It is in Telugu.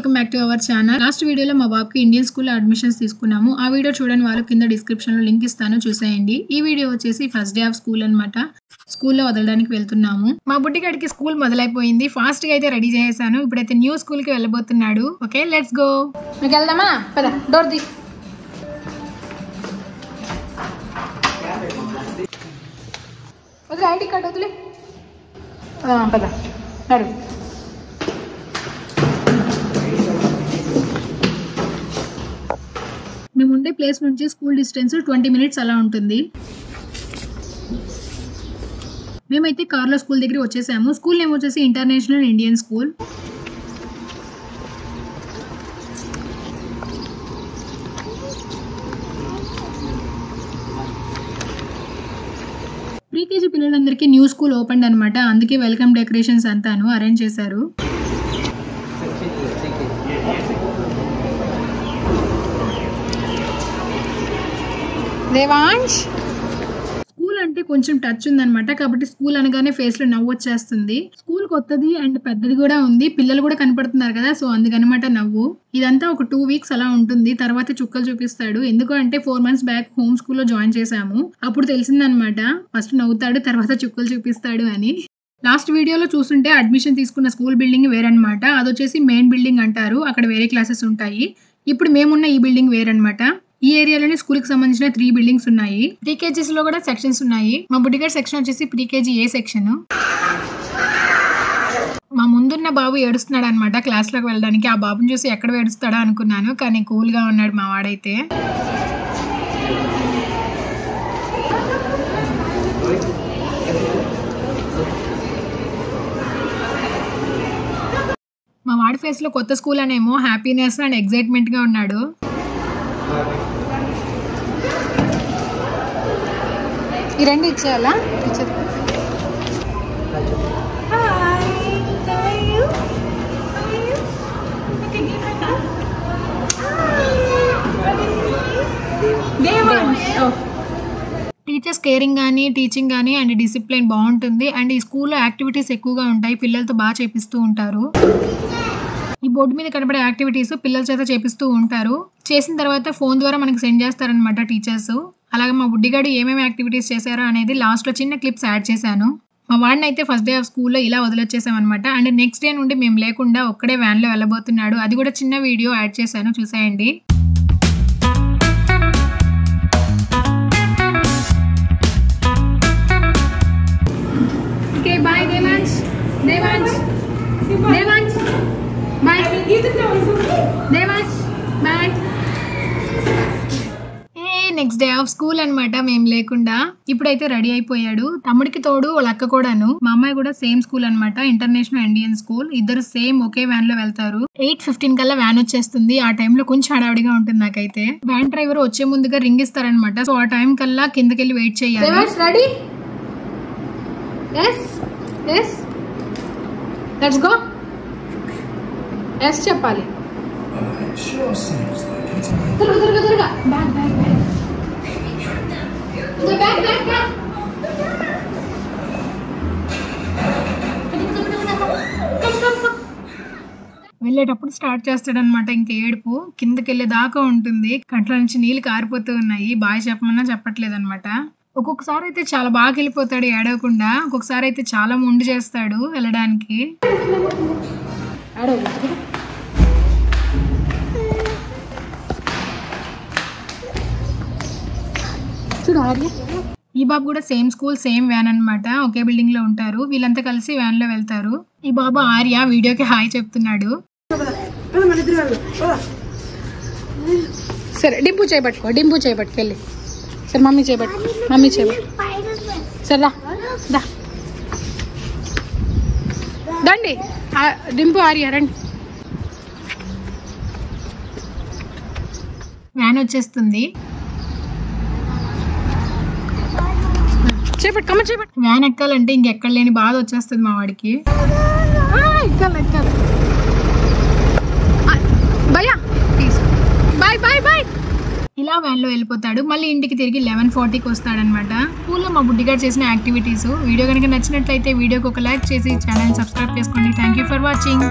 Welcome back to our channel. Last వీడియోలో మా బాబుకి ఇండియన్ స్కూల్లో అడ్మిషన్స్ తీసుకున్నాము. ఆ వీడియో చూడని వాళ్ళు కింద డిస్క్రిప్షన్ లో లింక్ ఇస్తాను, చూసేయండి. ఈ వీడియో వచ్చేసి ఫస్ట్ డే ఆఫ్ స్కూల్ అనమాట. స్కూల్లో వదలడానికి వెళ్తున్నాము. మా బుడ్డిగాడికి స్కూల్ మొదలైపోయింది. ఫాస్ట్ గా అయితే రెడీ చేశాను. ఇప్పుడైతే న్యూ స్కూల్ కి వెళ్ళబోతున్నాడు. Okay, let's go. మీకు వెళ్దామా? పద, డోర్ ది. వదిలే, ఐడి కార్డ్ వదిలే. పద, నడు. మేము ఉండే ప్లేస్ నుంచి స్కూల్ డిస్టెన్స్ 20 minutes అలా ఉంటుంది. మేమైతే కార్లో స్కూల్ దగ్గర వచ్చేసాము. స్కూల్ నేమ్ వచ్చేసి ఇంటర్నేషనల్ ఇండియన్ స్కూల్. ప్రీకేజీ పిల్లలందరికీ న్యూ స్కూల్ ఓపెన్ అనమాట. అందుకే వెల్కమ్ డెకరేషన్స్ అంతాను అరేంజ్ చేశారు. దేవాంశ్, స్కూల్ అంటే కొంచెం టచ్ ఉందన్నమాట. కాబట్టి స్కూల్ అనగానే ఫేస్ లో నవ్వు వచ్చేస్తుంది. స్కూల్ కొత్తది అండ్ పెద్దది కూడా ఉంది. పిల్లలు కూడా కనపడుతున్నారు కదా, సో అందుకనమాట నవ్వు. ఇదంతా ఒక 2 weeks అలా ఉంటుంది. తర్వాత చుక్కలు చూపిస్తాడు. ఎందుకు అంటే 4 months బ్యాక్ హోమ్ స్కూల్లో జాయిన్ చేశాము. అప్పుడు తెలిసిందనమాట, ఫస్ట్ నవ్వుతాడు, తర్వాత చుక్కలు చూపిస్తాడు అని. లాస్ట్ వీడియోలో చూస్తుంటే అడ్మిషన్ తీసుకున్న స్కూల్ బిల్డింగ్ వేరనమాట. అది వచ్చేసి మెయిన్ బిల్డింగ్ అంటారు. అక్కడ వేరే క్లాసెస్ ఉంటాయి. ఇప్పుడు మేమున్న ఈ బిల్డింగ్ వేరనమాట. ఈ ఏరియాలోనే స్కూల్ కి సంబంధించిన 3 buildings ఉన్నాయి. ప్రీకేజీస్ లో కూడా సెక్షన్స్ ఉన్నాయి. మా బుడ్డిగాడి సెక్షన్ వచ్చేసి ప్రీకేజీ ఏ సెక్షన్. మా ముందున్న బాబు ఏడుస్తున్నాడు అనమాట క్లాస్ లోకి వెళ్ళడానికి. ఆ బాబుని చూసి ఎక్కడ ఏడుస్తాడా అనుకున్నాను, కానీ కూల్ గా ఉన్నాడు మా వాడైతే. మా వాడి ఫేస్ లో కొత్త స్కూల్ అనేమో హ్యాపీనెస్ అండ్ ఎక్సైట్మెంట్ గా ఉన్నాడు. ఈ రెండు ఇచ్చేయాలా? టీచర్స్ కేరింగ్ కానీ, టీచింగ్ కానీ అండ్ డిసిప్లిన్ బాగుంటుంది. అండ్ ఈ స్కూల్లో యాక్టివిటీస్ ఎక్కువగా ఉంటాయి. పిల్లలతో బాగా చేపిస్తూ ఉంటారు. ఈ బోర్డు మీద కనబడే యాక్టివిటీస్ పిల్లల చేత చేపిస్తూ ఉంటారు. చేసిన తర్వాత ఫోన్ ద్వారా మనకి సెండ్ చేస్తారనమాట టీచర్స్. అలాగే మా బుడ్డిగాడు ఏమేమి యాక్టివిటీస్ చేశారో అనేది లాస్ట్లో చిన్న క్లిప్స్ యాడ్ చేశాను. మా వాడిని అయితే ఫస్ట్ డే ఆఫ్ స్కూల్లో ఇలా వదిలేచ్చేసామన్నమాట. అండ్ నెక్స్ట్ డే నుండి మేము లేకుండా ఒక్కడే వ్యాన్లో వెళ్ళబోతున్నాడు. అది కూడా చిన్న వీడియో యాడ్ చేశాను, చూసేయండి. Okay, bye Devansh. Devansh, Devansh, bye. Devansh, bye. Next day of school అనమాట, మేము లేకుండా. ఇప్పుడైతే రెడీ అయిపోయాడు. తమ్ముడికి తోడు వాళ్ళ అక్క కూడాను. మా అమ్మాయి కూడా సేమ్ స్కూల్ అనమాట, ఇంటర్నేషనల్ ఇండియన్ స్కూల్. ఇద్దరు సేమ్ ఒకే వ్యాన్ లో వెళ్తారు. 8:15 కల్లా వ్యాన్ వచ్చేస్తుంది. ఆ టైంలో కొంచెం హడావిడిగా ఉంటుంది నాకైతే. వ్యాన్ డ్రైవర్ వచ్చే ముందుగా రింగ్ ఇస్తారనమాట. సో ఆ టైం కల్లా కిందకెళ్ళి వెయిట్ చేయాలి. Ready? yes yes let's go. yes చెప్పాలి. త్వరగా bag bag bag bag bag bag. వెళ్ళేటప్పుడు స్టార్ట్ చేస్తాడనమాట. ఇంకా ఏడుపు కిందకి వెళ్ళే దాకా ఉంటుంది. కంట్ల నుంచి నీళ్ళు కారిపోతూ ఉన్నాయి. బాయ్ చెప్పమన్నా చెప్పట్లేదు అనమాట. ఒక్కొక్కసారి అయితే చాలా బాగా వెళ్ళిపోతాడు ఏడవకుండా. ఒక్కొక్కసారి అయితే చాలా మొండి చేస్తాడు వెళ్ళడానికి. ఈ బాబు కూడా సేమ్ స్కూల్ సేమ్ వ్యాన్ అనమాట. ఒకే బిల్డింగ్ లో ఉంటారు. వీళ్ళంతా కలిసి వ్యాన్ లో వెళ్తారు. ఈ బాబు ఆర్య వీడియోకి హాయ్ చెప్తున్నాడు. సరే, డింపు చేయబట్టుకో, డింపు చేయబట్టుకెళ్ళి. సరే, మమ్మీ చేయబట్టు, మమ్మీ చేయబట్టు. సరే దా దండి. డింపు ఆర్య రండి. వ్యాన్ వచ్చేస్తుంది. చేపట్టు, చేపట్టు. వ్యాన్ ఎక్కాలంటే ఇంకెక్కడ లేని బాధ వచ్చేస్తుంది మా వాడికి. ఎక్కాలి ఎక్కాలి. భయ్యా బాయ్ బాయ్ బాయ్. ఇలా వ్యాన్లో వెళ్ళిపోతాడు. మళ్ళీ ఇంటికి తిరిగి 11:40కి వస్తాడనమాట. స్కూల్లో మా బుడ్డిగాడు చేసిన యాక్టివిటీస్. వీడియో కనుక నచ్చినట్లయితే వీడియోకి ఒక లైక్ చేసి ఛానల్ సబ్స్క్రైబ్ చేసుకోండి. Thank you for watching.